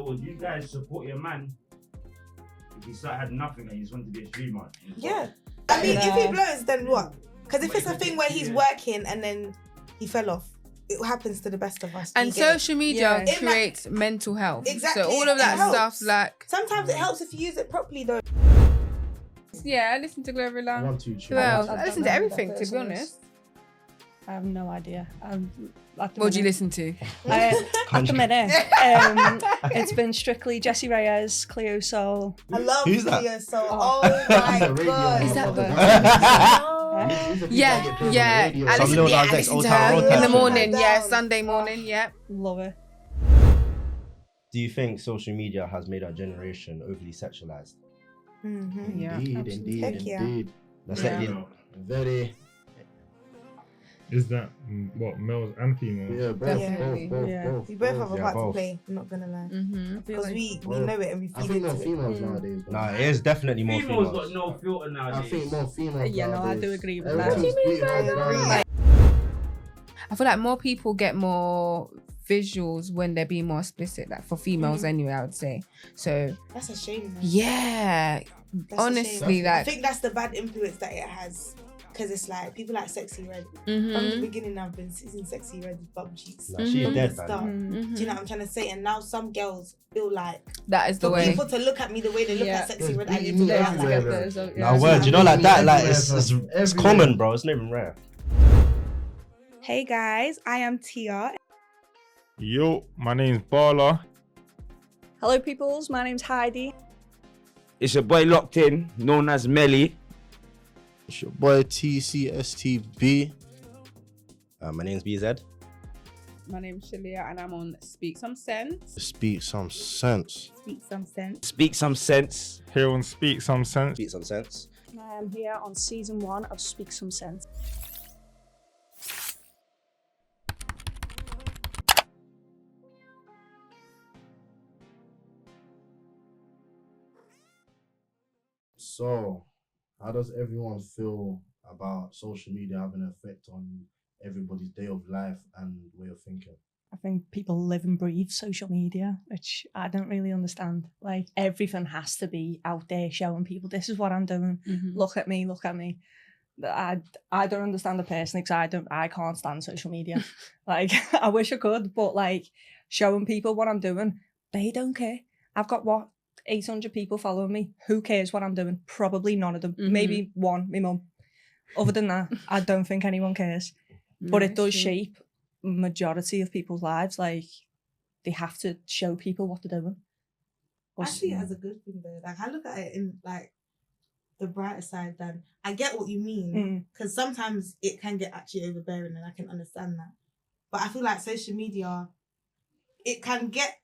So you guys support your man if he had nothing and he just wanted to be a streamer? Yeah. I mean, if he blows, then what? Because if it's a thing where he's working and then he fell off, it happens to the best of us. And social media creates mental health. Exactly. So all of that stuff, like... Sometimes it helps if you use it properly, though. Yeah, I listen to Glover Lang. Who else? else? I listen to everything, to be honest. I have no idea. What do you listen to? At the minute, it's been strictly Jessie Reyez, Cleo Soul. I love Cleo Soul. Oh my god. Is that Yeah. I listen to her in the morning. Yeah, Sunday morning. Yeah. Love it. Do you think social media has made our generation overly sexualized? Mm-hmm. Yeah. Indeed. That's like very. Is that what, males and females? Yeah, both. We both have a part to both. play, I'm not gonna lie. Because like, we know it and we feel I think more it. females nowadays. Bro. Nah, it is definitely more Females females. got no filter nowadays. I think more females. Yeah, no, I nowadays. do agree with Everyone's that. beating us down. I feel like more people get more visuals when they're being more explicit, like for females anyway, I would say. So That's a shame, man. yeah, That's honestly, a shame. I like think that's the bad influence that it has. Because it's like, people like Sexy Red. From the beginning, I've been seeing Sexy Red's bum cheeks. Nah, she's From dead, the man. start. Do you know what I'm trying to say? And now some girls feel like, that is the for way. people to look at me the way they look at Sexy Red, I There's need to go out everywhere, like bro. that. Nah, word, you know, like that, like it's Everywhere. common, bro. It's not even rare. Hey guys, I am Tia. Yo, my name's Bala. Hello, peoples. My name's Heidi. It's your boy Locked In, known as Melly. It's your boy TCSTB. My name's BZ. My name's Shalia and I'm on Speak Some Sense. Speak some sense. Speak some sense. Speak some sense. Here on Speak Some Sense. Speak some sense. I am here on season 1 of Speak Some Sense. So, how does everyone feel about social media having an effect on everybody's day of life and way of thinking? I think people live and breathe social media, which I don't really understand. Like, everything has to be out there showing people, this is what I'm doing. Look at me, look at me. I don't understand it personally because I can't stand social media. Like, I wish I could, but like, showing people what I'm doing, they don't care. I've got 800 people following me. Who cares what I'm doing? Probably none of them. Maybe one, my mum. Other than that, I don't think anyone cares. But it does shape majority of people's lives. Like, they have to show people what they're doing. I see it as a good thing though. Like, I look at it in like the brighter side. Than I get what you mean, because sometimes it can get actually overbearing, and I can understand that. But I feel like social media, it can get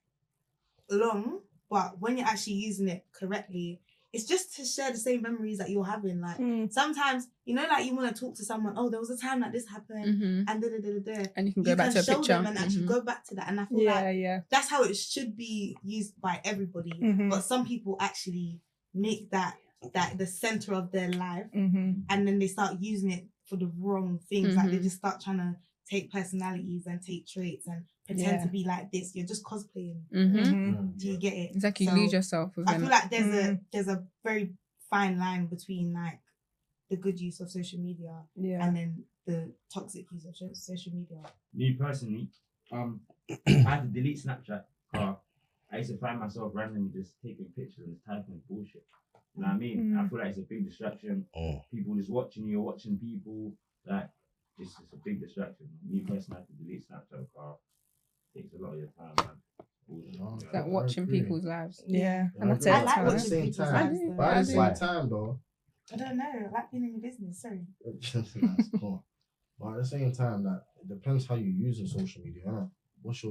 long, but when you're actually using it correctly, it's just to share the same memories that you're having. Like sometimes, you know, like you want to talk to someone. Oh, there was a time that this happened, and and you can go back to a show picture them and actually go back to that. And I feel like that's how it should be used by everybody. But some people actually make that the center of their life, and then they start using it for the wrong things. Like they just start trying to take personalities and take traits and pretend to be like this. You're just cosplaying. Do you get it? It's like you lose yourself. I feel like there's a very fine line between like the good use of social media and then the toxic use of social media. Me personally, I had to delete Snapchat. I used to find myself randomly just taking pictures and just typing bullshit. You know what I mean? I feel like it's a big distraction. People just watching you, watching people. Like, it's just a big distraction. Me personally, I have to delete Snapchat. It takes a lot of your time, man. It's like watching people's lives. Yeah, and that's it. I like At the watching same people's time, lives. but at the same time, though, I don't know. I like being in the business. Sorry. that's cool. But at the same time, that it depends how you use the social media. Huh? What's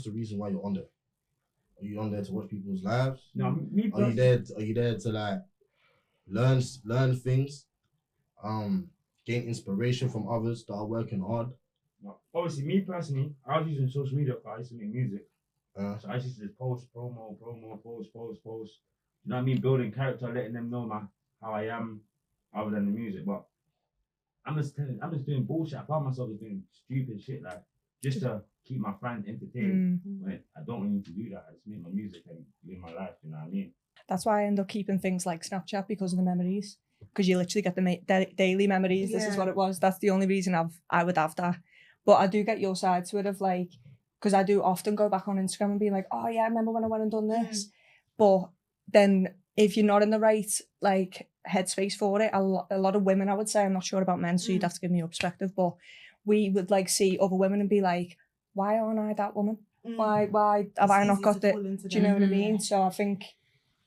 the reason why you're on there? Are you on there to watch people's lives? No, me Are you there to like learn things, gain inspiration from others that are working hard? Obviously, me personally, I was using social media because I used to make music. So I used to just post, promo, post. You know what I mean? Building character, letting them know how I am, other than the music. But I'm just doing bullshit. I found myself doing stupid shit like just to keep my fans entertained. When I don't really need to do that. I just make my music and live my life. You know what I mean? That's why I end up keeping things like Snapchat because of the memories. Because you literally get the daily memories. This is what it was. That's the only reason I would have that. But I do get your side to it of like, because I do often go back on Instagram and be like, oh yeah, I remember when I went and done this. But then if you're not in the right like headspace for it, a lot of women, I would say, I'm not sure about men, so you'd have to give me your perspective, but we would like see other women and be like, why aren't I that woman? Why have I not got that? Do you know what I mean? So I think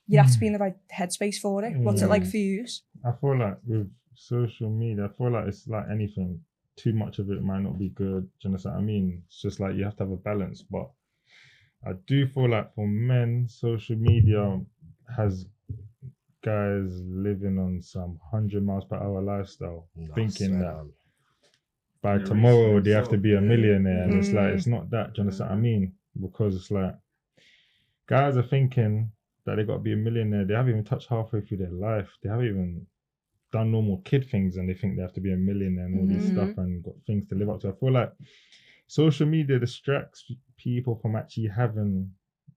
you have to be in the right headspace for it. What's it like for you? I feel like with social media, I feel like it's like anything. Too much of it might not be good. Do you understand what I mean? It's just like you have to have a balance. But I do feel like for men, social media has guys living on some 100 miles per hour lifestyle, thinking that by tomorrow they have to be a millionaire. And it's like, it's not that. Do you understand what I mean? Because it's like, guys are thinking that they got to be a millionaire. They haven't even touched halfway through their life. They haven't even done normal kid things and they think they have to be a millionaire and all this stuff and got things to live up to. I feel like social media distracts people from actually having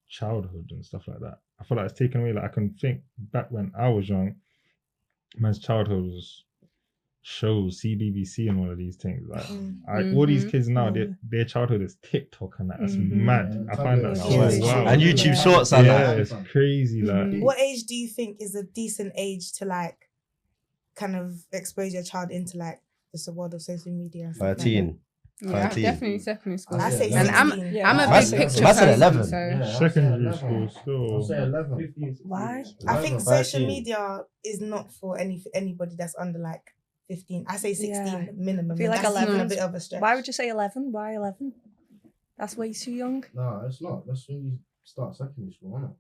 childhood and stuff like that. I feel like it's taken away. Like I can think back when I was young, man's childhood was shows, CBBC and all of these things. Like all these kids now, their childhood is TikTok and that's mad. I find that so wow. And YouTube Shorts and that. It's crazy. Like, what age do you think is a decent age to like kind of expose your child into like just the world of social media? 13. Yeah, definitely secondary school. I say and 16. I'm a big picture That's person, 11. so secondary school still. I'll say 11. 15, Why? 16. I think 13. social media is not for anybody that's under like 15. I say 16 minimum. I feel like that's 11 a bit of a stretch. Why would you say 11? Why 11? That's way too young. No, it's not. That's when you start secondary school, isn't it?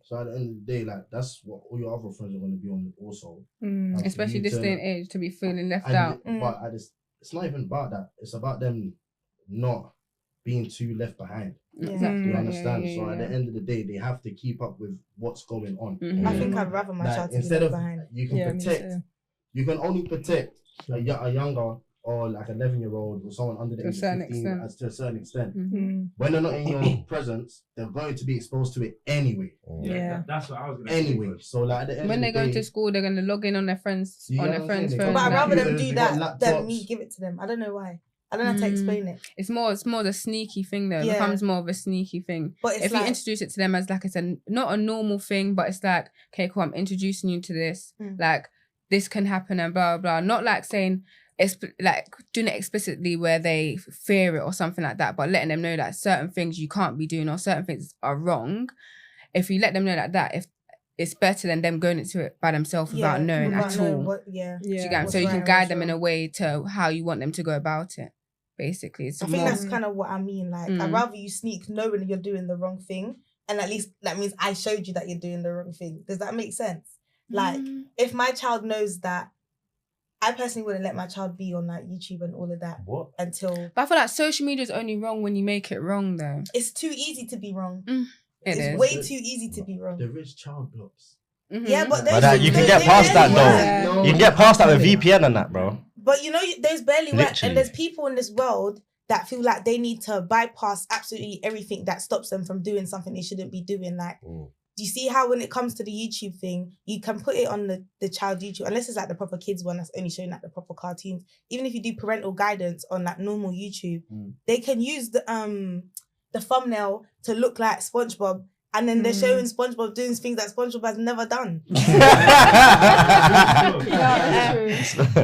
So at the end of the day, like that's what all your other friends are going to be on also. Like, especially you this to- day and age, to be feeling left and- out. But it's not even about that. It's about them not being too left behind. Exactly. You understand? Yeah, So at the end of the day, they have to keep up with what's going on. I think I'd rather my Like, child to be instead left of behind. you can protect, you can only protect a younger or like 11-year-old or someone under the To a age of certain 15 extent. as to a certain extent. Mm-hmm. When they're not in your presence, they're going to be exposed to it anyway. That's what I was gonna Anyway, say. so like at the end When of they the go day, to school, they're gonna log in on their friends You on get their what I'm friends' saying? phone. But I'd rather them Because do they've got that than laptops. me give it to them. I don't know why. I don't know how to explain it. It's more the sneaky thing though. It Yeah. becomes more of a sneaky thing. But it's if like, you introduce it to them as like it's not a normal thing, but it's like, okay, cool, I'm introducing you to this. Like this can happen and blah blah. Not like saying it's like doing it explicitly where they fear it or something like that, but letting them know that certain things you can't be doing or certain things are wrong. If you let them know like that, if it's better than them going into it by themselves without knowing at all. So you can guide them in a way to how you want them to go about it. Basically, it's I think that's kind of what I mean. Like, I'd rather you sneak knowing you're doing the wrong thing, and at least that means I showed you that you're doing the wrong thing. Does that make sense? Like, if my child knows that, I personally wouldn't let my child be on like YouTube and all of that until. But I feel like social media is only wrong when you make it wrong, though. It's too easy to be wrong. It's way too easy to be wrong. There is child blocks. Yeah, but you can get past that though. You can get past that with VPN and that, bro. But you know, there's barely work, Literally. and there's people in this world that feel like they need to bypass absolutely everything that stops them from doing something they shouldn't be doing. Like, do you see how when it comes to the YouTube thing, you can put it on the child YouTube, unless it's like the proper kids one that's only showing like the proper cartoons. Even if you do parental guidance on like normal YouTube, they can use the thumbnail to look like SpongeBob. And then they're showing SpongeBob doing things that SpongeBob has never done.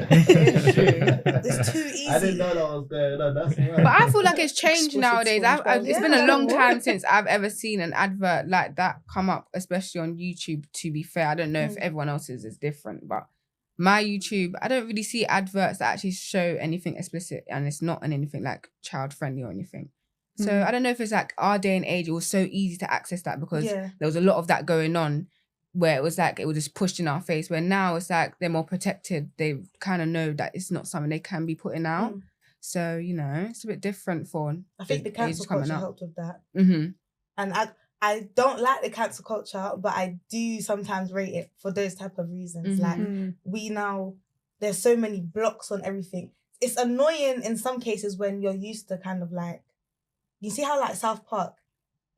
It's too easy. I didn't know that was going on. That's right. But I feel like it's changed nowadays. It's been a long time since I've ever seen an advert like that come up, especially on YouTube, to be fair. I don't know if everyone else's is different, but my YouTube, I don't really see adverts that actually show anything explicit, and it's not anything like child friendly or anything. So I don't know if it's like our day and age, it was so easy to access that because there was a lot of that going on where it was like, it was just pushed in our face, where now it's like they're more protected. They kind of know that it's not something they can be putting out. So, you know, it's a bit different for I think the cancel culture helped with that. And I don't like the cancel culture, but I do sometimes rate it for those type of reasons. Like there's so many blocks on everything. it's annoying in some cases when you're used to kind of like, you see how like South Park,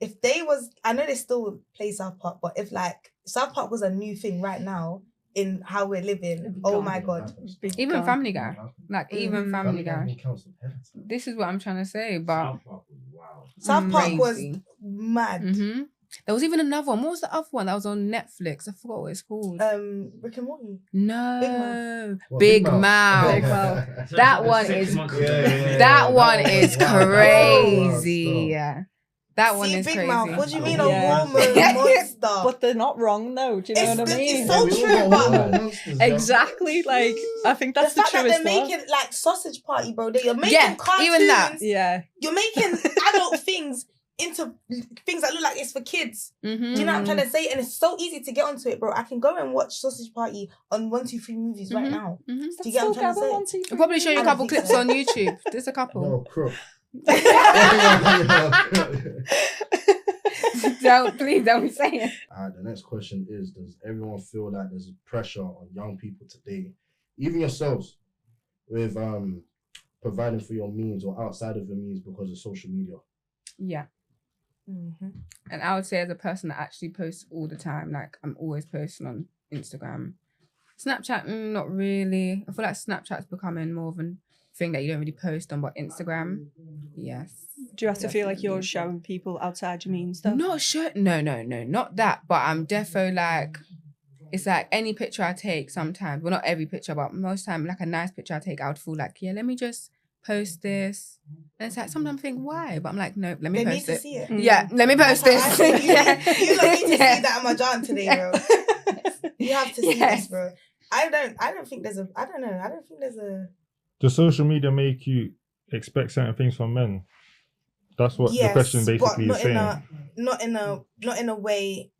if they was, I know they still play South Park, but if like South Park was a new thing right now in how we're living, oh my God. Even Family Guy. Like, even Family Guy. counts as parents. This is what I'm trying to say, but... South Park was mad. Mm-hmm. There was even another one. What was the other one that was on Netflix? I forgot what it's called. Rick and Morty. No. Big Mouth. Big Mouth. That one is... That one is crazy. That one is Big crazy. Mouth, what do you mean a woman monster? But they're not wrong though. Do you know what I mean? It's so true, but exactly. Like I think that's the fact that truest they're one. making like Sausage Party, bro. You're making cartoons. Even that. Yeah. You're making adult things into things that look like it's for kids. Mm-hmm. Do you know what I'm trying to say? And it's so easy to get onto it, bro. I can go and watch Sausage Party on 1-2-3 movies right now. Mm-hmm. Do you get what I'm trying to say? I'll probably show you a couple clips on YouTube. There's a couple. No, crook. Please don't be saying. The next question is, does everyone feel that there's pressure on young people today, even yourselves, with providing for your means or outside of your means because of social media? Yeah. And I would say, as a person that actually posts all the time, like I'm always posting on Instagram. Snapchat, not really. I feel like Snapchat's becoming more of a thing that you don't really post on, but Instagram, yes. Do you have to feel like you're showing people outside your means though? Not sure. No, not that. But I'm defo like, it's like any picture I take sometimes, well, not every picture, but most time, like a nice picture I take, I would feel like, yeah, let me just post this. And it's like, sometimes I think, why? But I'm like, no, let me post it. Need to see it. Yeah, let me post this. You don't need to see that I'm a giant today, bro. You have to see this, bro. I don't think there's a... Does social media make you expect certain things from men? That's what the question basically is saying. Not in a way,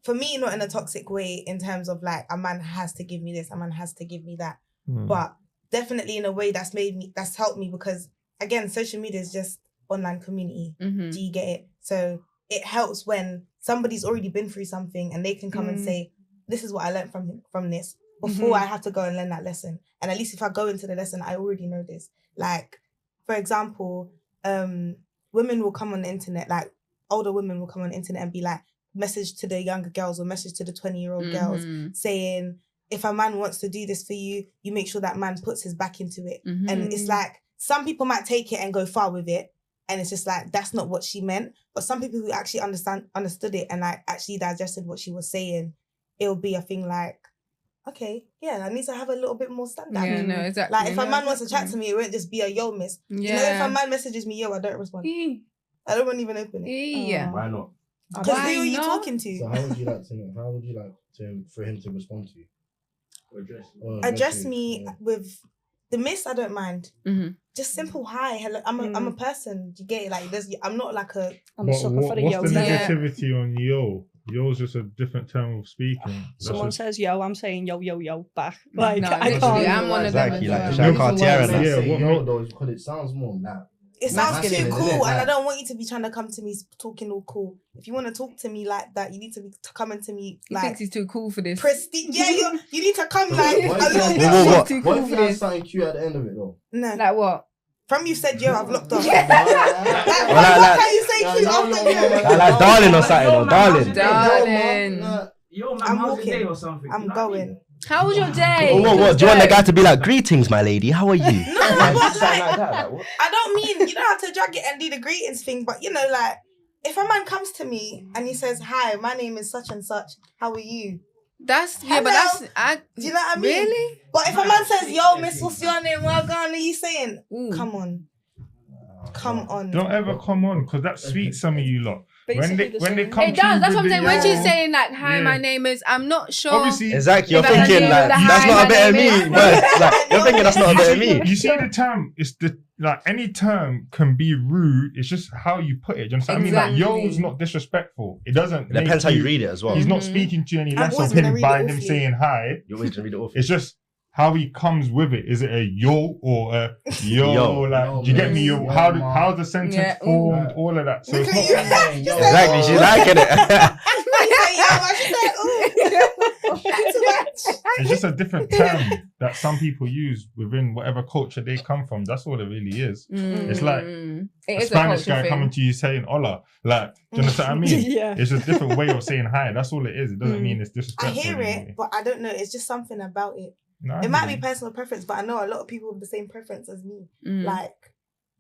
for me, not in a toxic way, in terms of like, a man has to give me this, a man has to give me that. But definitely in a way that's helped me, because again, social media is just online community. Do you get it? So it helps when somebody's already been through something and they can come and say, this is what I learned from this, before I have to go and learn that lesson. And at least if I go into the lesson, I already know this. Like, for example, women will come on the internet, like older women will come on the internet and be like, message to the younger girls or message to the 20-year-old girls saying, if a man wants to do this for you, you make sure that man puts his back into it. And it's like, some people might take it and go far with it, and it's just like, that's not what she meant. But some people who actually understood it and like actually digested what she was saying, it'll be a thing like, okay, yeah, I need to have a little bit more standard. Yeah, no, exactly. Like, if a man wants to chat to me, it won't just be a yo, miss. Yeah. You know, if a man messages me, yo, I don't respond. I don't want to even open it. Yeah. Why not? Because who are you talking to? So how would you like for him to respond to you? Address me with the miss. I don't mind. Just simple hi, hello. I'm a person. Do you get it? Like, I'm not like a. I'm a sucker for the yo. What's the negativity on yo? Yo's just a different term of speaking. Someone says yo, I'm saying yo, yo, yo back. Like, no, I can't. I'm one of them. Because it sounds more that. It sounds too cool, and I don't want you to be trying to come to me talking all cool. If you want to talk to me like that, you need to be coming to me like. He thinks he's too cool for this. Prestige. Yeah, you need to come like. What if you have something cute at the end of it though? No. Like what? From you said yo, I've locked off. What can you say cute after yo? Like darling or something, Darling. Yo, man, I'm how's your day walking. or something? I'm going. How was your day? What? Do you want the guy to be like, greetings, my lady? How are you? No, but like, I don't mean, you don't have to drag it and do the greetings thing, but you know, like, if a man comes to me and he says, hi, my name is such and such, how are you? That's, Hello? but that's, do you know what I mean? Really? But if a man says, yo, miss, what's your name? What are you saying? Come on. Come on. Don't ever come on, because that sweets some of you lot. When they come it does. That's what I'm saying. When she's yo, saying like, "Hi, my name is," I'm not sure. Obviously, exactly. You're If that's thinking like, that's "Hi, not a my bit of name me. is-" Like, you're thinking that's not a bit of me. You see the term, it's the like any term can be rude. It's just how you put it. Do you understand? Exactly. I mean, like yo's not disrespectful. It doesn't. It depends how you read it as well. He's not speaking to you any less always of him gonna read by it him awfully. saying hi. You're always gonna read it awful. It's just how he comes with it. Is it a yo or a yo? Yo. Like, do you get me? Yo, how's the sentence formed? All of that. So Look it's at not. you. Exactly. She's liking it. She said, yo, but she said, ooh. Too much. It's just a different term that some people use within whatever culture they come from. That's all it really is. It's like a Spanish guy coming to you saying hola. Like, do you understand what I mean? Yeah. It's just a different way of saying hi. That's all it is. It doesn't mean it's disrespectful. I hear anymore. it, but I don't know. It's just something about it. No, It might be personal preference, but I know a lot of people with the same preference as me. Like,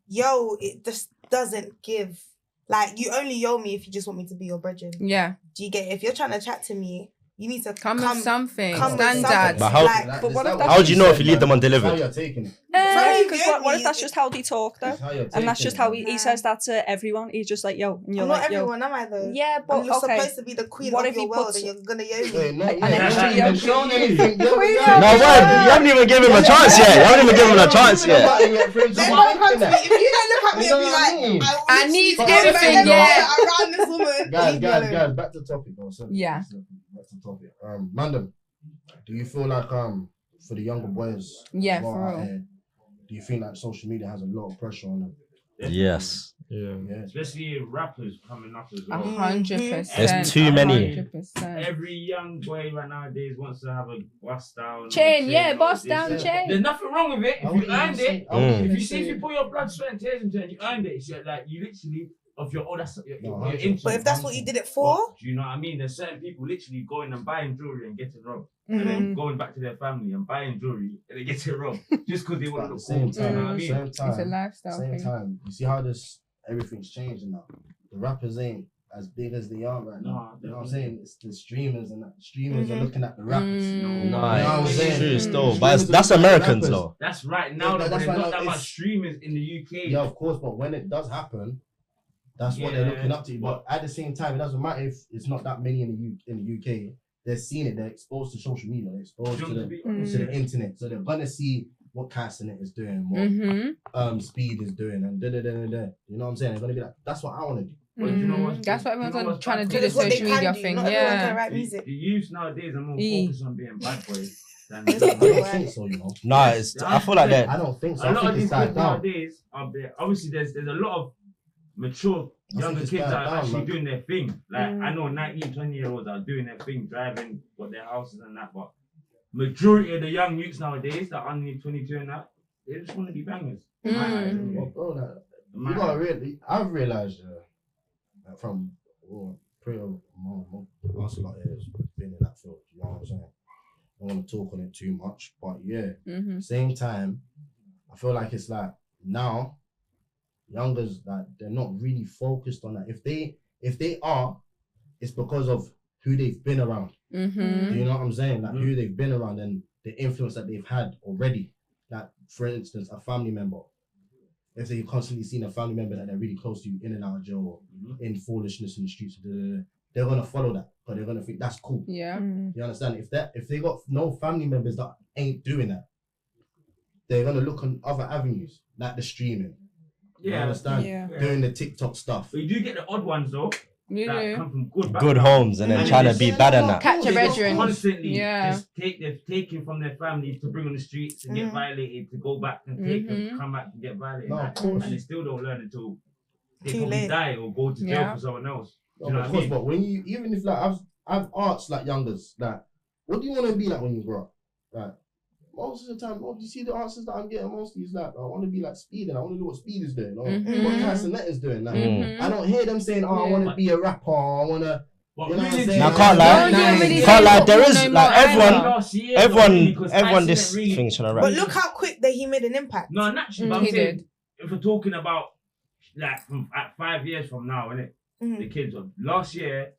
it just doesn't give. Like, you only yo me if you just want me to be your brethren. Yeah. Do you get it? If you're trying to chat to me, you need to come with something. Standard. But how do you know if you leave them undelivered? How you're taking it. Because what if that's just how they talk though? And that's just how he says that to everyone. He's just like, yo, and you're I'm like, not yo. everyone, am I though? Yeah, but you're okay. supposed to be the queen What of if your he world, puts- and you're gonna yo me. Wait, no, And then you haven't shown anything. No, wait, you haven't even given him a chance yet. You haven't even given him a chance yet. They don't come to me. If you don't look at me and be like, I need everything, yeah. around this woman. Guys, back to the topic though. Yeah. Back to the topic. Mandem, do you feel like for the younger boys, Yeah, for real. Do you think that social media has a lot of pressure on them? Yes. Yeah. Especially rappers coming up as well. 100%. There's too many. 100%. Every young boy right nowadays wants to have a bust down. Chain, yeah, bust this, down that. chain. There's nothing wrong with it if you earned it. If you you put your blood, sweat, and tears into it, and you earned it. It's like you literally of your own. That's your interest. But if that's what you did it for, do you know what I mean? There's certain people literally going and buying jewelry and getting robbed, and then going back to their family and buying jewelry and they get it robbed just because they want to look cool. You know what I mean? It's a lifestyle Same thing. time, you see how everything's changing now. The rappers ain't as big as they are right now. You know what I'm saying? It's the streamers and that. Streamers are looking at the rappers. No, it's true still. But that's Americans though. That's right now, but there's not that much streamers in the UK. Yeah, of course, but when it does happen, that's what they're looking up to. But at the same time, it doesn't matter if it's not that many in the UK. They're seeing it. They're exposed to social media. They're exposed to the internet. So they're gonna see what Castanet is doing, what Speed is doing, and da da da da da. You know what I'm saying? They're gonna be like, that's what I want to do. But you know what? That's what everyone's trying to do, It's the what they social can media do. thing. Not everyone can Yeah. write music. The youth nowadays are more focused on being bad boys than I don't think so, you know. Nah, I feel like that. I don't think so. a I lot think of these it's died kids down. nowadays are there. Obviously, there's a lot of mature younger it's kids died that are down, actually man. doing their thing. Like I know 19, 20-year-olds are doing their thing, driving, got their houses and that. But majority of the young youths nowadays that are only 22 and that, they just want to be bangers. Well, bro, you gotta really. I've realized from pretty last lot of years been in that field. You know what I'm saying? I don't want to talk on it too much, but yeah. Same time, I feel like it's like now, youngers that they're not really focused on that. If they are, it's because of who they've been around. Do you know what I'm saying? Like who they've been around and the influence that they've had already. Like for instance, a family member. If they've constantly seen a family member that they're really close to in and out of jail or in foolishness in the streets, they're gonna follow that, but they're gonna think that's cool. Yeah. You understand? If they got no family members that ain't doing that, they're gonna look on other avenues like the streaming. You understand? Yeah. Doing the TikTok stuff. But you do get the odd ones though. That come from good Good homes and then trying to be bad at that. Catch a brethren. Constantly they're taking from their families to bring on the streets and get violated, to go back and take and come back and get violated. No, of course. And they still don't learn until they Too probably late. die or go to jail for someone else. Do you know of what I course, mean? but when you even if like I've asked like youngers like, what do you want to be like when you grow up? Like most of the time, you see the answers that I'm getting mostly is like, I want to be like Speed and I want to do what Speed is doing or what Castanet is doing. Like, I don't hear them saying, I want to be a rapper, I want to. You know what I'm saying? Now, can't lie. There is like everyone this thing should have rap. But look how quick that he made an impact. No, naturally, but I'm saying, if we're talking about like at 5 years from now, innit? The kids of last year,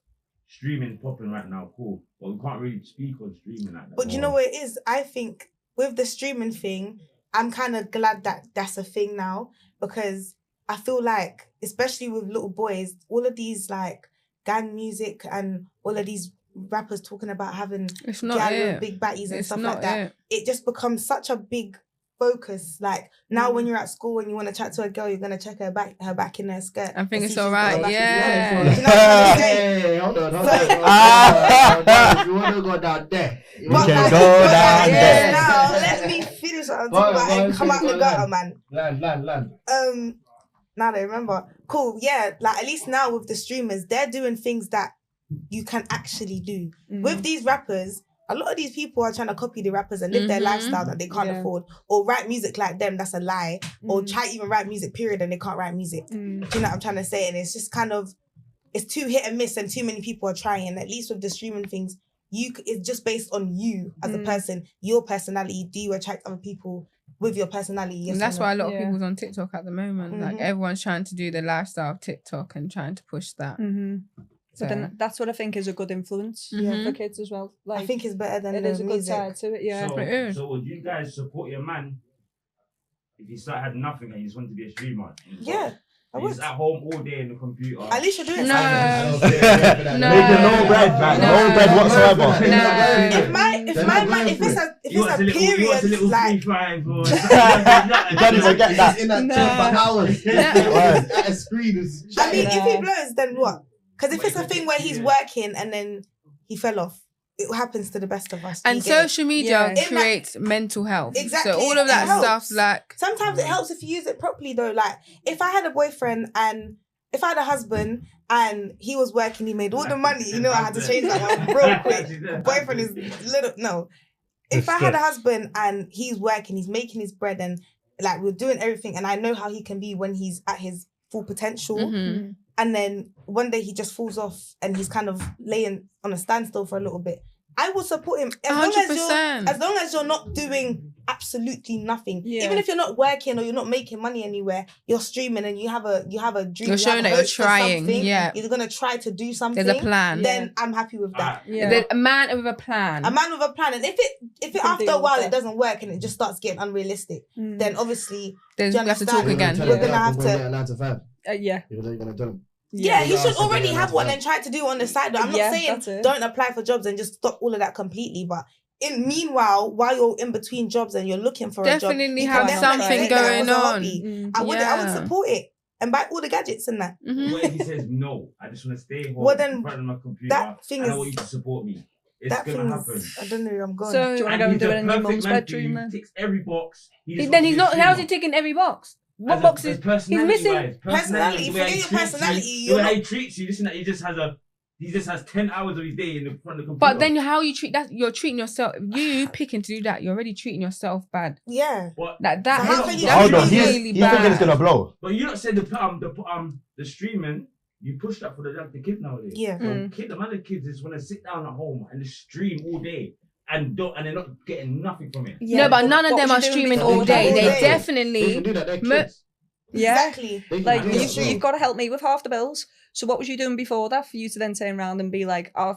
streaming popping right now, cool. But we can't really speak on streaming like that. But you know what it is? I think with the streaming thing, I'm kind of glad that that's a thing now, because I feel like, especially with little boys, all of these like gang music and all of these rappers talking about having big batties and stuff like that, it just becomes such a big focus. Like now when you're at school and you want to chat to a girl, you're going to check her back in her skirt. I think it's all right, yeah. Do you know what I'm saying? Hey, hold on. If you want to go down there, you can go down there. Now, let me finish what I'm talking about and come out the gutter, man. Land. Now I remember. Cool, yeah. Like at least now with the streamers, they're doing things that you can actually do. With these rappers, a lot of these people are trying to copy the rappers and live their lifestyle that they can't afford, or write music like them. That's a lie. Or try even write music, period, and they can't write music. Do you know what I'm trying to say? And it's just kind of, it's too hit and miss, and too many people are trying. And at least with the streaming things, it's just based on you as a person, your personality. Do you attract other people with your personality? Yes, and that's why a lot of people's on TikTok at the moment. Like everyone's trying to do the lifestyle of TikTok and trying to push that. So then that's what I think is a good influence for kids as well. Like, I think it's better than it is a good side to it. Yeah. So would you guys support your man if he had nothing and he just wanted to be a streamer? Yeah. He's at home all day in the computer. At least you're doing no making no bread, like no bread whatsoever. If it's a period, like you don't even get that. In that 25 hours. At a screen. I mean, if he blows, then what? Because if it's a thing where he's working and then he fell off, it happens to the best of us. And social media creates mental health. Exactly. So all of that stuff, like... Sometimes it helps if you use it properly, though. Like, if I had a boyfriend and... If I had a husband and he was working, he made all the money, you know, I had to change that one real quick. Boyfriend is little... No. If I had a husband and he's working, he's making his bread and, like, we're doing everything, and I know how he can be when he's at his full potential... And then one day he just falls off and he's kind of laying on a standstill for a little bit. I will support him as long as you're not doing absolutely nothing. Yeah. Even if you're not working or you're not making money anywhere, you're streaming and you have a dream. You're showing that you're trying. Yeah, you're gonna try to do something. There's a plan. Then I'm happy with that. Yeah. A man with a plan. A man with a plan. And if it after a while it doesn't work and it just starts getting unrealistic, then obviously we have to talk again. We're gonna have to. 9 to 5. Yeah. You're gonna do. Yeah, he should already have one and try to do on the side. I'm not saying don't apply for jobs and just stop all of that completely, but meanwhile, while you're in between jobs and you're looking for a job, definitely have something going on. I would support it and buy all the gadgets and that. What if he says no? I just want to stay home in front of my computer. That thing and I want you to support me. It's gonna happen. I don't know where I'm going. So do you want to go and do it in your mum's bedroom? He ticks every box. Then he's not. How's he ticking every box? What boxes? He's missing personality. Forget your personality. The way he treats you. Listen, he just has 10 hours of his day in the front of the computer. But then how you treat that? You're treating yourself. You picking to do that. You're already treating yourself bad. Yeah. That. Hold on. He's thinking it's gonna blow. But you not said the streaming. You push that for the kids nowadays. Yeah. The other kids just want to sit down at home and just stream all day. And they're not getting nothing from it. Yeah, no, but none of them are streaming all day. They definitely. They can do that. They're kids. Yeah, exactly. Like you've got to help me with half the bills. So what was you doing before that for you to then turn around and be like, I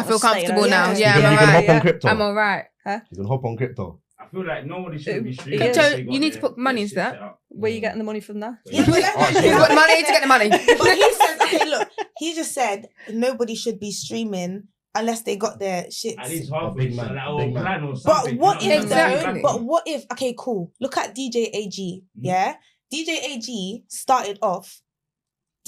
feel comfortable now. Yeah, I'm alright. I'm alright. Huh? You can hop on crypto. I feel like nobody should be streaming. Crypto, you need to put money into that. Where are you getting the money from that? You've got money to get the money. But he said, okay, look, he just said nobody should be streaming unless they got their shit. At least half big man, plan or But something. what if though? But what if? Okay, cool. Look at DJ AG. Yeah, DJ AG started off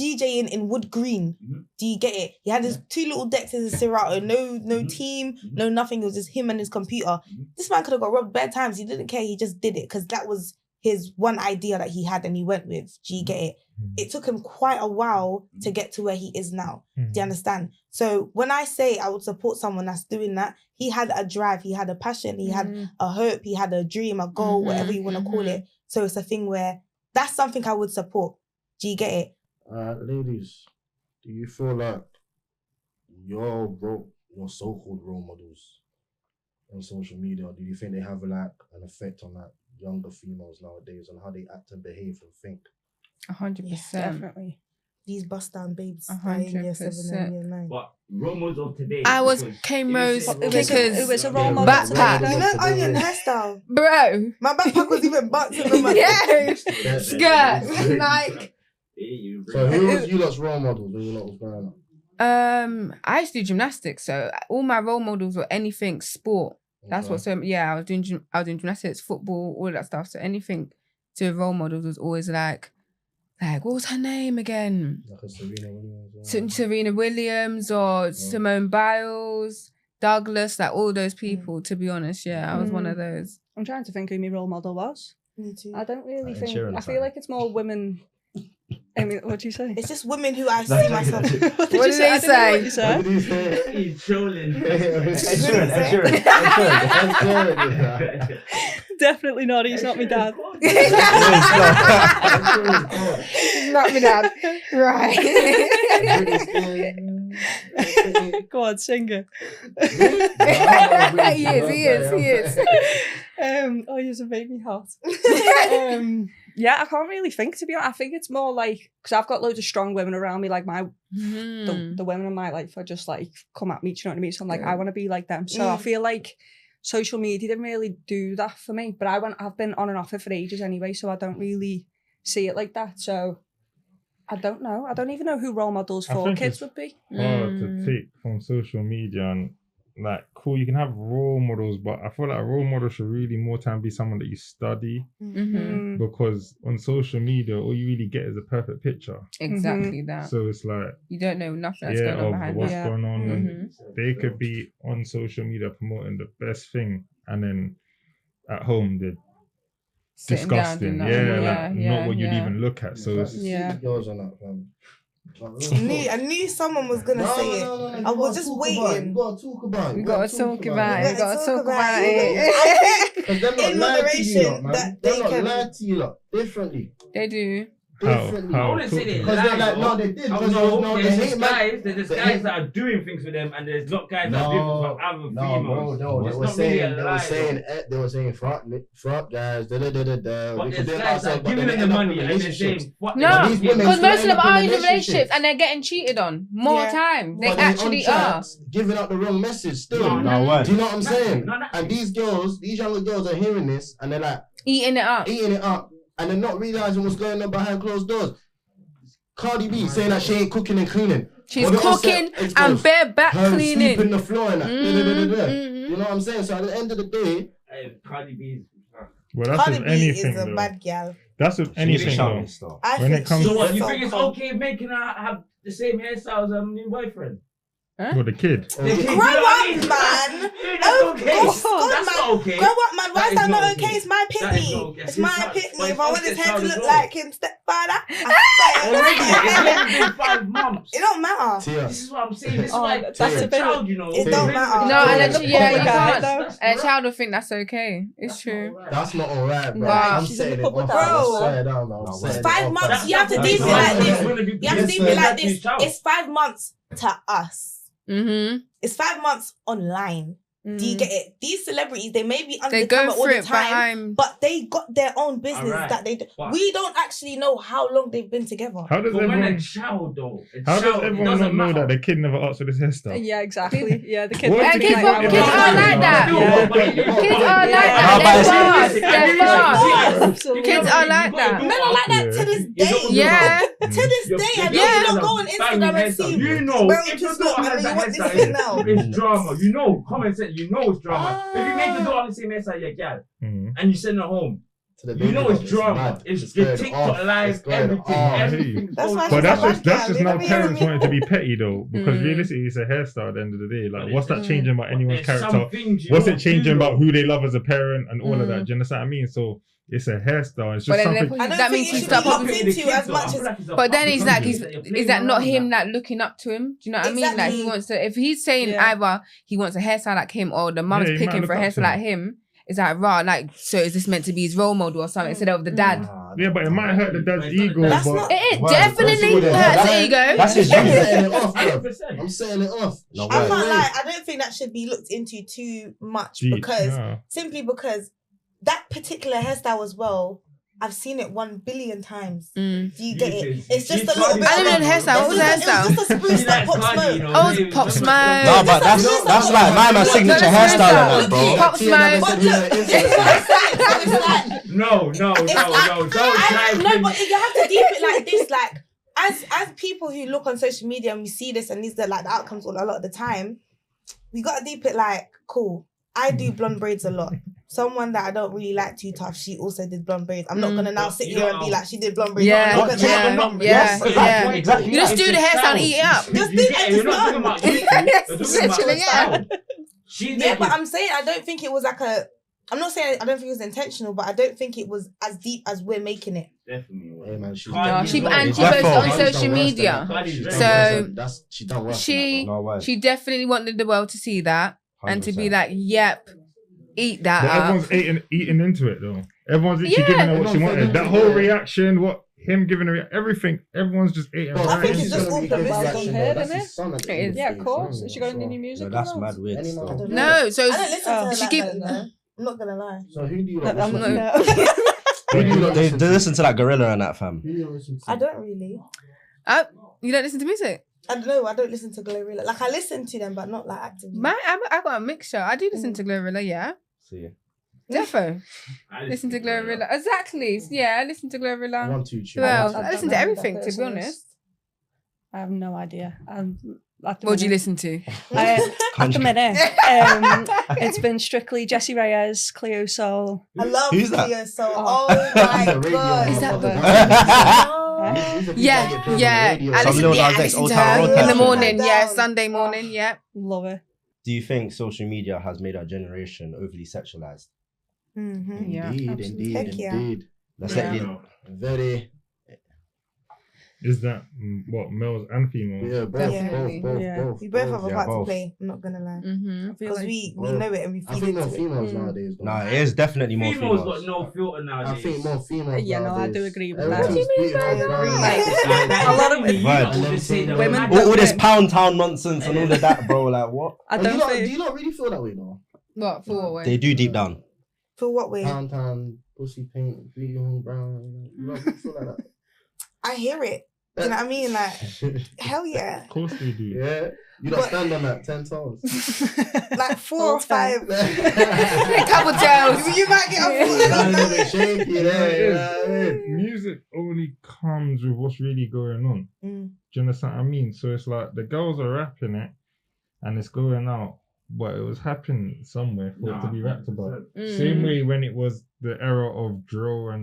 DJing in Wood Green. Do you get it? He had his 2 little decks in his Serato. No team, no nothing. It was just him and his computer. This man could have got robbed bare times. He didn't care. He just did it because that was his one idea that he had and he went with. Do you get it? It took him quite a while to get to where he is now. Do you understand? So when I say I would support someone that's doing that, he had a drive, he had a passion, he had a hope, he had a dream, a goal, whatever you want to call it. So it's a thing where that's something I would support. Do you get it? Ladies, do you feel like your so-called role models on social media, do you think they have like an effect on like younger females nowadays and how they act and behave and think? 100%. Definitely. These bust down babes. 100%. But role models of today. I was K-Rose kickers. It was a role model. Backpack. You know onion hairstyle? Bro. My backpack was even bucked. Yeah. Skirt. Like. So who was you lot's role models when you lot was growing up? I used to do gymnastics, so all my role models were anything sport. That's what. So yeah, I was doing gymnastics, football, all that stuff. So anything to role models was always like what was her name again? Like a Serena Williams. Serena Williams or Simone Biles, Douglas, like all those people. To be honest, yeah, I was one of those. I'm trying to think who my role model was. Me too. I don't really think. Sharon I feel like it's more women I mean, what'd you say? It's just women who I see myself. What did they say? He's trolling. Definitely not. He's not my dad. He's not my dad. Right. Go on, sing it. He is. Oh, you're making me hot. Yeah, I can't really think, to be honest. I think it's more like, because I've got loads of strong women around me, like the women in my life are just like, come at me, do you know what I mean? So I'm like, I want to be like them. So I feel like social media didn't really do that for me, but I've been on and off it for ages anyway, so I don't really see it like that. So I don't know. I don't even know who role models for kids would be. Hard to take from social media and like, cool, you can have role models, but I feel like a role model should really more time be someone that you study, because on social media, all you really get is a perfect picture. Exactly that. So it's like, you don't know nothing that's going on behind what's that. going on. And they could be on social media promoting the best thing, and then at home they're disgusting. Not what you'd even look at. So it's I knew someone was gonna say it. I was just waiting. We gotta talk about it. We gotta talk about it. In moderation, that they can lie to you lot differently. They do. I wouldn't say they because they're like, no, they did. There's guys that are doing things for them, and there's not guys that are doing things for other females. They were saying fuck guys, But there's guys that are giving them the money and they're saying no, because most of them are in relationships and they're getting cheated on more time. They actually are giving out the wrong message still. Do you know what I'm saying? And these younger girls are hearing this and they're like eating it up. And they're not realising what's going on behind closed doors. Cardi B saying that she ain't cooking and cleaning. She's cooking and bare back cleaning. Sweeping the floor and that. You know what I'm saying? So at the end of the day, Cardi B is a bad gal. That's with anything though. When it comes to what, you think it's okay making her have the same hairstyle as her new boyfriend? Well, the kid. Grow up, man. That's not okay. Grow up, man. Why is that not okay? It's my pitney. It's my pitney. If I want his hair to look like him, stepfather, it's been 5 months. It don't matter. This is what I'm saying. This is like that's a child, you know. It don't matter. No, and you can't. And a child will think that's okay. It's true. That's not alright, bro. I'm saying it. Bro, 5 months. You have to deep it like this. You have to deep it like this. It's 5 months to us. It's 5 months online. Do you get it? These celebrities, they may be under the camera all the time, but they got their own business that they do. We don't actually know how long they've been together. How does everyone not know that the kid never asked for this hairstyle? Yeah, exactly. Yeah, the kid. Kids are like that. Kids are like that. Kids are like that. Men are like that to this day. Yeah. To this day. I know you don't go on Instagram and see. You know, if your daughter has that hairstyle, it's drama. You know, common sense. You know it's drama. If you make the daughter the same hairstyle your gal, and you send her home, you know it's drama. It's the TikTok live, everything. But that's just now parents wanting to be petty though, because realistically it's a hairstyle at the end of the day. Like, what's that changing about anyone's character? What's it changing about who they love as a parent and all of that? Do you understand what I mean? So it's a hairstyle. It's just something. That means he's stop into as much as. But then is that not him like looking up to him? Do you know what I mean? Like he wants to. If he's saying either he wants a hairstyle like him or the mum's picking for a hairstyle like him, is that raw? Like, so is this meant to be his role model or something instead of the dad? Yeah, but it might hurt the dad's ego. It definitely hurts the ego. That's his I'm setting it off. I can't lie. I don't think that should be looked into too much because that particular hairstyle as well, I've seen it 1 billion times. Do you get it? It's just a little bit. I don't know hairstyle. What was the hairstyle? It was just a spruce that Pop Smoke. Oh, it's Pop Smoke. No, but that's like my man's signature hairstyle, bro. Pop Smoke. No. Don't try. No, but you have to deep it like this. Like as people who look on social media and we see this and these are like the outcomes a lot of the time, we gotta deep it like cool. I do blonde braids a lot. Someone that I don't really like too tough, she also did blonde braids. I'm not gonna now sit here and be like, she did blonde braids. Yeah. Exactly. You just do the hairstyle and eat it up. Just do it. You're not talking about Literally, yeah, but I'm saying I don't think it was like a I'm not saying I don't think it was intentional, but I don't think it was as deep as we're making it. Definitely. Hey, man, She posted on social media, so she definitely wanted the world to see that 100%. And to be like, yep, eat that. But everyone's eating into it though. Everyone's literally giving her what she wanted. That whole reaction, him giving her everything, everyone's just eating. I think it's just all publicity, isn't it? Yeah, of course. Has she got any new music? That's mad weird. No, so I don't listen to her like that, I'm not gonna lie. So who do you like? They listen to that Gorilla and that, fam. I don't really. You don't listen to music? I don't know. I don't listen to Glorilla. Like, I listen to them, but not like actively. I got a mixture. I do listen to Glorilla, yeah. See. Defo. Listen to Glorilla. Exactly. Yeah, I listen to Glorilla. 1, 2, 3. Well, I listen to everything, to be honest. I have no idea. What do you listen to? At the minute, it's been strictly Jessie Reyez, Cleo Soul. I love Who's that? Cleo Soul. Oh my god. Is that the Yeah. I listen to her in the morning. Yeah, Sunday morning. Yeah. Love it. Do you think social media has made our generation overly sexualized? Indeed. Let's let you. Very. Is that what, males and females? Yeah, both. We both have a part to play. I'm not gonna lie, because we know it and we feel it. I think more females nowadays. Nah, it is definitely more females. Females got no filter nowadays. I think more females. Yeah, no, I do agree with that. What do you mean? A lot of women. All this pound town nonsense and all of that, bro. Like what? Do you not really feel that way though? What for? What way? They do deep down. For what way? Pound town, pussy paint, bleeding brown. You don't feel like that? I hear it. Do you know what I mean? Like, hell yeah. Of course they do. Yeah. You don't stand on that 10 toes. Like 4 or 5. A couple toes. You might get a Music only comes with what's really going on. Do you understand what I mean? So it's like the girls are rapping it and it's going out, but it was happening somewhere for it to be rapped about. Same way when it was the era of drill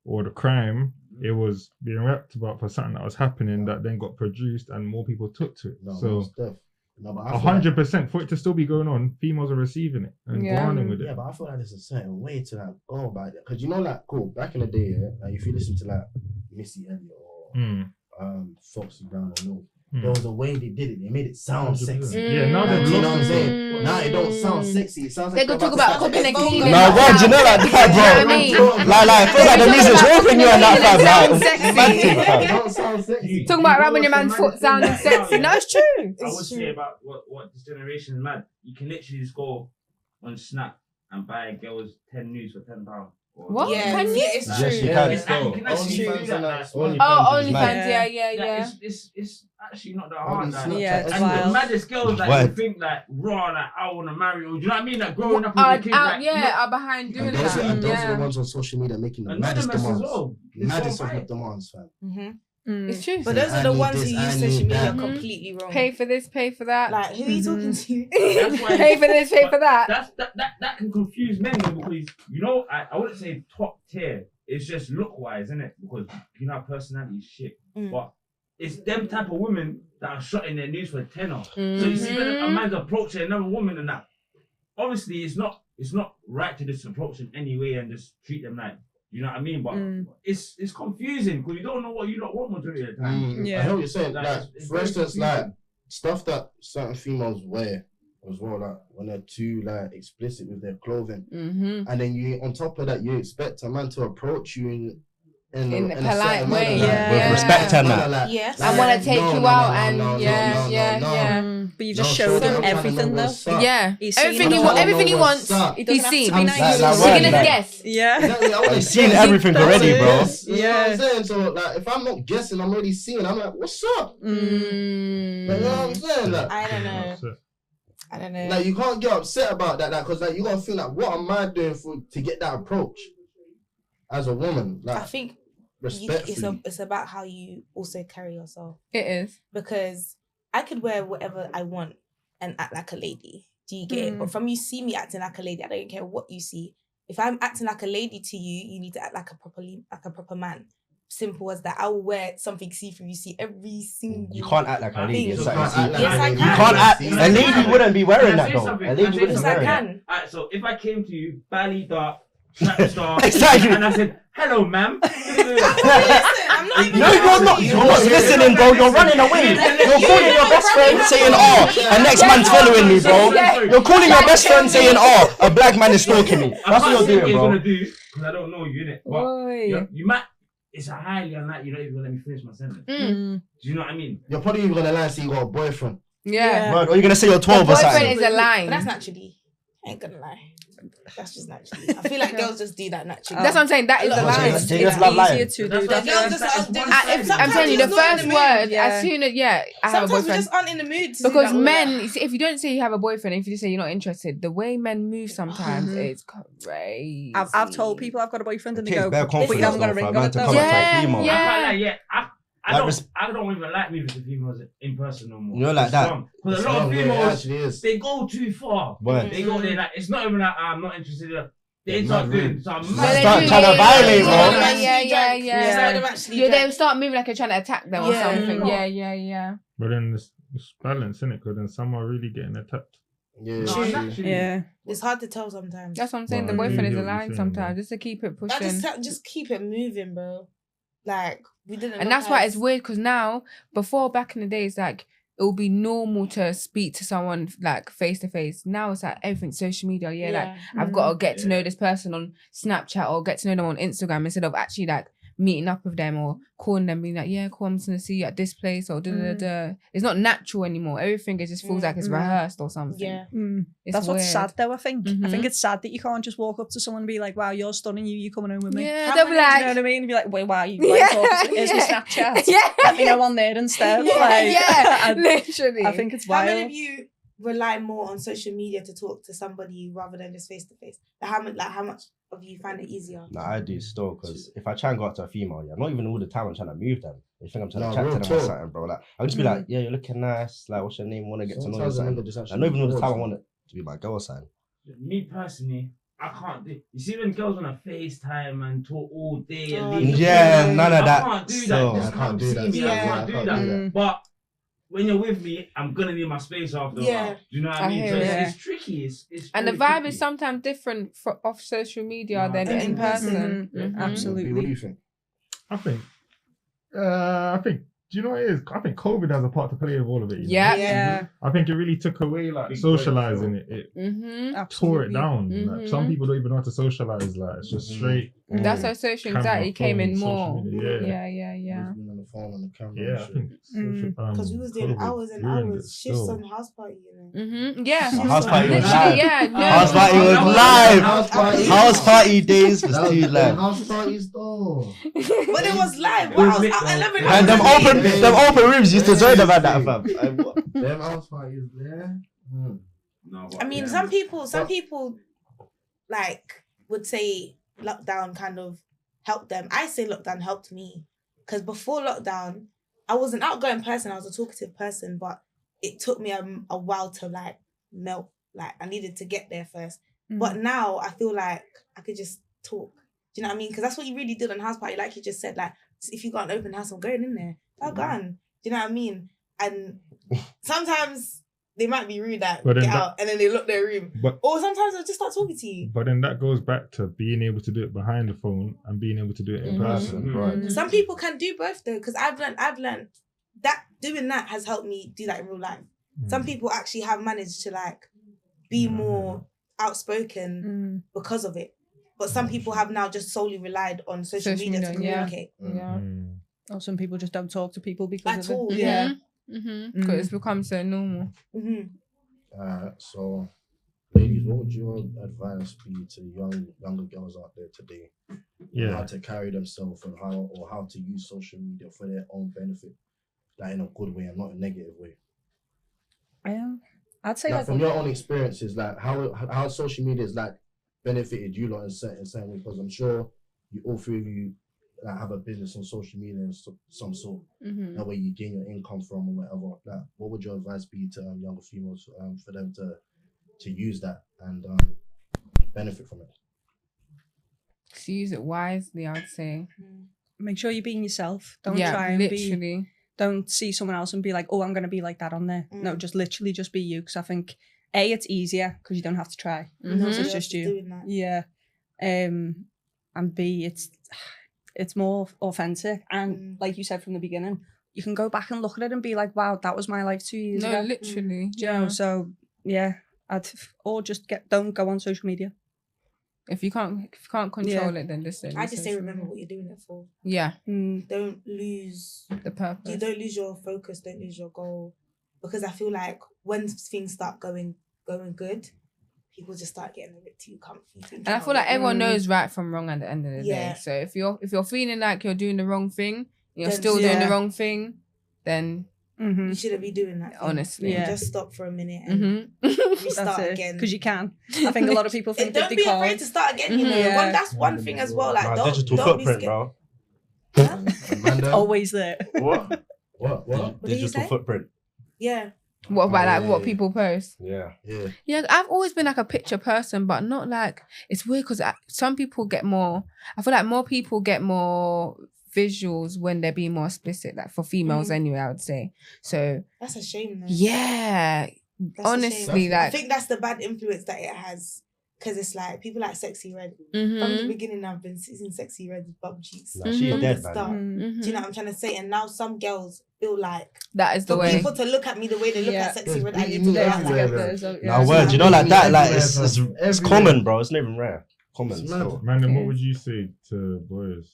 or the crime, it was being rapped about for something that was happening that then got produced and more people took to it. So 100% for it to still be going on, females are receiving it and going on with it. Yeah, but I feel like there's a certain way to like go about it. Because you know, like, cool, back in the day, like if you listen to like Missy Elliott or Foxy Brown or No, there was a way they did it. They made it sound sexy. Yeah, now they've you know lost what I'm it. saying? Now it don't sound sexy. It sounds like They could talk about cooking and cleaning. No, bro, do you know like that, bro? You know what I mean? Like, feel like the music's raping you and that, fam. It don't sound sexy. Talking about rubbing your man's foot sounding sexy. No, it's true. I would say about what this generation is mad. You can literally just go on Snap and buy girls 10 nudes for £10. What? Yeah, Can you? it's true. Yes, you can. You can actually do that. OnlyFans, yeah. It's actually not that hard. Yeah, it's and wild. the maddest girls like you think like raw, like I want to marry, or do you know what I mean? Like growing up with the kids, like are behind doing Those are that. the ones on social media making the maddest demands. Maddest of demands, fam. It's true. But those are the ones who use social media completely wrong. Pay for this, pay for that. Like, who are you talking to? Pay for this, pay for that. That can confuse men because you know I wouldn't say top tier. It's just look wise, isn't it? Because you know personality is shit. But it's them type of women that are shot in their news for a tenner. So you see when a man's approaching another woman and that, obviously it's not right to just approach them anyway and just treat them like. You know what I mean? But it's confusing because you don't know what you don't want majority of the time. I hear what you're saying. Like for instance, like stuff that certain females wear as well, like when they're too like explicit with their clothing, and then you on top of that you expect a man to approach you in a polite way, with respect and that. Yes, I want to take you out and but you just show them everything though. Yeah, everything he wants. He's seen. Be nice. We're gonna guess. Yeah, I've seen everything already, bro. You know what I'm saying? So like, if I'm not guessing, I'm already seeing. I'm like, what's up? You know what I'm saying? Like, I don't know. Like you can't get upset about that, because like you gotta feel like, what am I doing to get that approach as a woman? Like, I think respectfully. it's about how you also carry yourself. It is. Because I could wear whatever I want and act like a lady. Do you get it? But from you see me acting like a lady, I don't care what you see. If I'm acting like a lady to you, you need to act like a proper man. simple as that. I will wear something see-through. You see every single. You can't act like a lady. thing. Yes, I can. You can't act. A lady wouldn't be wearing that though. A lady wouldn't be wearing that. Alright, so if I came to you, belly dark, Snapstar, exactly, and I said, "Hello, ma'am." I'm not even. No, you're not. You're not listening, bro. You're running away. You're calling your best friend saying, "Oh, a next man's following me, bro." You're calling your best friend saying, "Oh, a black man is stalking me." That's what you're doing, bro. Because I don't know you, innit? But you might. It's a highly unlikely you're not even gonna let me finish my sentence. Do you know what I mean? You're probably even gonna lie and say you got a boyfriend. Yeah. Right, or you're gonna say you're 12 or something. Boyfriend is a line. But that's naturally. I ain't gonna lie. That's just naturally. I feel like girls just do that naturally. That's what I'm saying. That is a line. It's easier to do that. I'm telling you, the first word, as soon as I have a sometimes we boyfriend. just aren't in the mood. To Because do that men, if you don't say you have a boyfriend, if you just say you're not interested, the way men move sometimes is crazy. I've told people I've got a boyfriend and they go, bare but you haven't got a ring on it though. I don't even like moving to females in person no more. You're like that. Because a lot of females, they go too far. Word. They go there like, it's not even like, I'm not interested in. They start doing some start trying to violate, bro. Yeah. They start moving like you're trying to attack them or something. Yeah. But then it's balance, innit? Because then some are really getting attacked. Yeah. It's hard to tell sometimes. That's what I'm saying. The boyfriend is a line sometimes, just to keep it pushing. Just keep it moving, bro. Like, we didn't. And that's why it's weird, because now, before back in the days, like, it would be normal to speak to someone like face to face. Now it's like everything social media. Like I've got to get to know this person on Snapchat or get to know them on Instagram instead of actually like meeting up with them or calling them, being like, yeah, cool, I'm just gonna see you at this place or da. It's not natural anymore. Everything just feels like it's rehearsed or something. Yeah. That's what's sad though, I think. Mm-hmm. I think it's sad that you can't just walk up to someone and be like, wow, you're stunning, you coming home with me. Yeah, they'll be like, you know what I mean? And be like, wait, wow, you like talking to here's my Snapchat. Let me know on there instead. Literally. I think it's wild. How many of you rely more on social media to talk to somebody rather than just face to face? How much of you find it easier? Nah, I do still, because if I try and go out to a female, not even all the time I'm trying to move them. They think I'm trying to chat to them or something, bro. Like, I'll just be like, yeah, you're looking nice. Like, what's your name? Want to get to know you or something. I not even all the time I want it to be my girl sign. Me personally, I can't do. You see when girls want to FaceTime and talk all day and none of that. I can't do that. I can't do that. I can't do that. But when you're with me, I'm gonna need my space after a while. Do you know what I mean? So it's tricky. It's and the vibe is sometimes different off social media than in person. Absolutely. What do you think? I think. Do you know what it is? I think COVID has a part to play with all of it. Yeah. I think it really took away like socializing it. It tore it down. Like, some people don't even know how to socialize. Like it's just straight. That's how social anxiety came in more. Yeah. On the phone and the camera. Yeah, I think because we was doing hours and hours shifts on house party. Yeah. House party was live. House party was live. House party days was too live. House parties though. But it was live. Wow. And them open rooms used to join them at that, fam. Them house parties there. No, I mean, some people like would say lockdown kind of helped them. I say lockdown helped me, because before lockdown, I was an outgoing person. I was a talkative person, but it took me a while to like melt. Like I needed to get there first. But now I feel like I could just talk. Do you know what I mean? Because that's what you really did on house party. Like you just said, like if you got an open house, I'm going in there. I'm gone. Do you know what I mean? And sometimes they might be rude that get out and then they lock their room. Or sometimes they'll just start talking to you. But then that goes back to being able to do it behind the phone and being able to do it in person. Right. Some people can do both though, because I've learned that doing that has helped me do that in real life. Some people actually have managed to like be more outspoken because of it. But some people have now just solely relied on social media to communicate. Or some people just don't talk to people because at of all. it. Yeah. Because it's become so normal. So, ladies, what would your advice be to younger girls out there today? How to carry themselves and how to use social media for their own benefit, like in a good way and not a negative way. I'd say like from your own experiences, like how social media has like benefited you lot in certain way, because I'm sure you all three of you have a business on social media of some sort, that way you gain your income from or whatever. Like, what would your advice be to younger females for them to use that and benefit from it? To use it wisely, I would say. make sure you're being yourself. Don't try and be. Don't see someone else and be like, oh, I'm going to be like that on there. No, just literally just be you. Because I think, A, it's easier because you don't have to try. It's just you. Yeah. And B, it's more authentic. And like you said from the beginning, you can go back and look at it and be like, wow, that was my life 2 years ago. No, literally. Do you know? So, yeah. Don't go on social media. If you can't control it, then just I just say remember what you're doing it for. Yeah. Don't lose the purpose. You don't lose your focus. Don't lose your goal, because I feel like when things start going good, people just start getting a bit too comfy. And I feel like everyone knows right from wrong at the end of the day. So if you're feeling like you're doing the wrong thing, you're still doing the wrong thing, then. You shouldn't be doing that. Honestly, just stop for a minute and restart again, because you can. I think a lot of people think don't be afraid to start again. You know, that's one thing as well. Like digital footprint, bro. It's always there. What? Digital footprint. Yeah. What about like what people post? Yeah. I've always been like a picture person, but not like, it's weird because some people get more. I feel like more people get more visuals when they're being more explicit, like for females anyway, I would say. So that's a shame though. Yeah, honestly, like I think that's the bad influence that it has, because it's like people like Sexy Red. From the beginning, I've been seeing Sexy Red's bum cheeks. She's dead, man. Do you know what I'm trying to say? And now some girls feel like that is the way. People to look at me the way they look at Sexy Red. I need to no words, you know, like that, like it's common, bro. It's not even rare. Common. Man, what would you say to boys?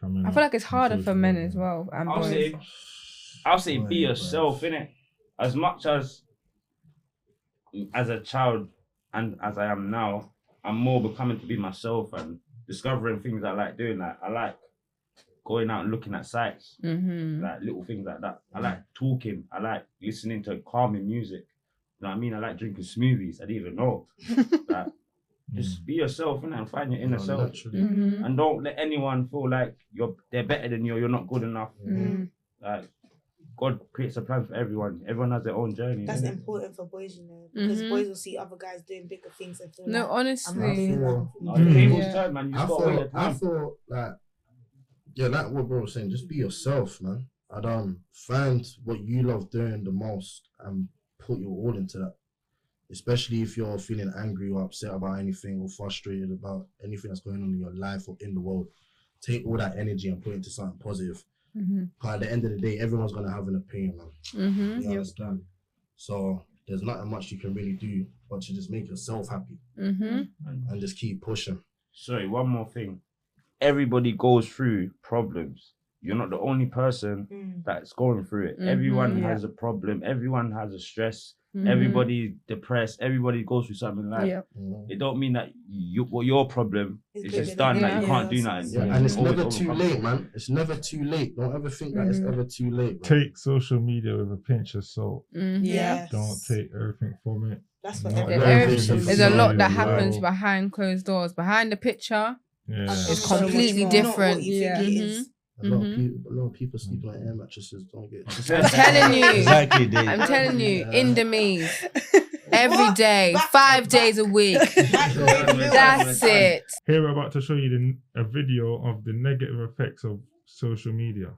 I feel like it's harder for men as well. I'll say be yourself, innit? As much as a child and as I am now, I'm more becoming to be myself and discovering things I like doing. Like I like going out and looking at sights, like little things like that. I like talking. I like listening to calming music. You know what I mean? I like drinking smoothies. I didn't even know. Like, just be yourself and find your inner self, and don't let anyone feel like they're better than you. Or you're not good enough. Like God creates a plan for everyone. Everyone has their own journey. That's important for boys, you know, because boys will see other guys doing bigger things and feel like, honestly, I feel like like what bro was saying. Just be yourself, man. And find what you love doing the most and put your all into that. Especially if you're feeling angry or upset about anything or frustrated about anything that's going on in your life or in the world, take all that energy and put it into something positive. Because at the end of the day, everyone's going to have an opinion, man. You understand? So there's not much you can really do but to just make yourself happy and just keep pushing. Sorry, one more thing. Everybody goes through problems. You're not the only person that's going through it. Everyone has a problem. Everyone has a stress. Everybody depressed. Everybody goes through something in life. It don't mean that your problem is just done. Like you can't do nothing. And it's never too late, man. It's never too late. Don't ever think that it's ever too late. Bro. Take social media with a pinch of salt. Don't take everything from it. That's what there's a lot that happens behind closed doors. Behind the picture, it's completely different. A lot of people sleep on air mattresses. Don't get. I'm telling you. Exactly, Dave. I'm telling you. Indomies. Every day, 5 days a week. That's it. Here we're about to show you a video of the negative effects of social media.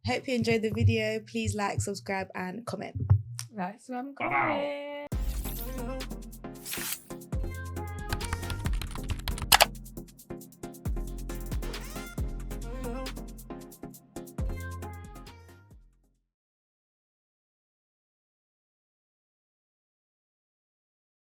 Hope you enjoyed the video. Please like, subscribe, and comment. Like, comment.